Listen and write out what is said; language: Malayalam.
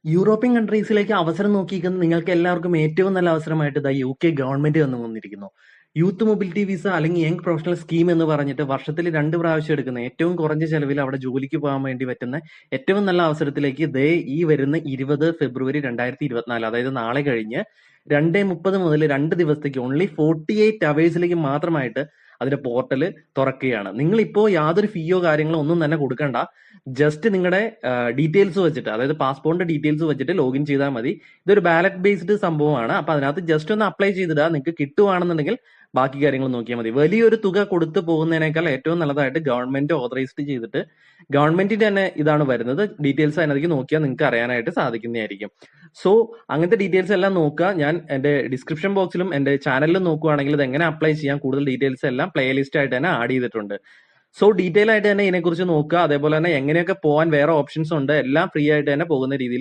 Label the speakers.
Speaker 1: യൂറോപ്യൻ കൺട്രീസിലേക്ക് അവസരം നോക്കിയിരിക്കുന്ന നിങ്ങൾക്ക് എല്ലാവർക്കും ഏറ്റവും നല്ല അവസരമായിട്ട് ദാ യുകെ ഗവൺമെന്റ് വന്നിരിക്കുന്നു. യൂത്ത് മൊബിലിറ്റി വിസ അല്ലെങ്കിൽ യങ് പ്രൊഫഷണൽ സ്കീം എന്ന് പറഞ്ഞിട്ട് വർഷത്തിൽ 2 പ്രാവശ്യം എടുക്കുന്ന ഏറ്റവും കുറഞ്ഞ ചെലവിൽ അവിടെ ജോലിക്ക് പോകാൻ വേണ്ടി പറ്റുന്ന ഏറ്റവും നല്ല അവസരത്തിലേക്ക് ദേ ഈ വരുന്ന 20 ഫെബ്രുവരി 2024, അതായത് നാളെ കഴിഞ്ഞ് 2:30 മുതൽ 2 ദിവസത്തേക്ക് ഓൺലി 48 അവേഴ്സിലേക്ക് മാത്രമായിട്ട് അതിന്റെ പോർട്ടൽ തുറക്കുകയാണ്. നിങ്ങൾ ഇപ്പോൾ യാതൊരു ഫീയോ കാര്യങ്ങളോ ഒന്നും തന്നെ കൊടുക്കണ്ട. ജസ്റ്റ് നിങ്ങളുടെ ഡീറ്റെയിൽസ് വെച്ചിട്ട്, അതായത് പാസ്പോർട്ടിന്റെ ഡീറ്റെയിൽസ് വെച്ചിട്ട് ലോഗിൻ ചെയ്താൽ മതി. ഇതൊരു ബാലറ്റ് ബേസ്ഡ് സംഭവമാണ്. അപ്പൊ അതിനകത്ത് ജസ്റ്റ് ഒന്ന് അപ്ലൈ ചെയ്തിടുക. നിങ്ങൾക്ക് കിട്ടുവാണെന്നുണ്ടെങ്കിൽ ബാക്കി കാര്യങ്ങൾ നോക്കിയാൽ മതി. വലിയൊരു തുക കൊടുത്തു പോകുന്നതിനേക്കാൾ ഏറ്റവും നല്ലതായിട്ട് ഗവൺമെന്റ് ഓതറൈസ്ഡ് ചെയ്തിട്ട് ഗവൺമെന്റിന്റെ തന്നെ ഇതാണ് വരുന്നത്. ഡീറ്റെയിൽസ് അതിനകത്തേക്ക് നോക്കിയാൽ നിങ്ങൾക്ക് അറിയാനായിട്ട് സാധിക്കുന്നതായിരിക്കും. സോ അങ്ങനത്തെ ഡീറ്റെയിൽസ് എല്ലാം നോക്കുക. ഞാൻ എന്റെ ഡിസ്ക്രിപ്ഷൻ ബോക്സിലും എന്റെ ചാനലിലും നോക്കുകയാണെങ്കിൽ ഇത് എങ്ങനെ അപ്ലൈ ചെയ്യാൻ കൂടുതൽ ഡീറ്റെയിൽസ് എല്ലാം പ്ലേലിസ്റ്റ് ആയിട്ട് തന്നെ ആഡ് ചെയ്തിട്ടുണ്ട്. സോ ഡീറ്റെയിൽ ആയിട്ട് തന്നെ ഇതിനെക്കുറിച്ച് നോക്കുക. അതേപോലെ തന്നെ എങ്ങനെയൊക്കെ പോകാൻ വേറെ ഓപ്ഷൻസ് ഉണ്ട്, എല്ലാം ഫ്രീ ആയിട്ട് തന്നെ പോകുന്ന രീതിയിൽ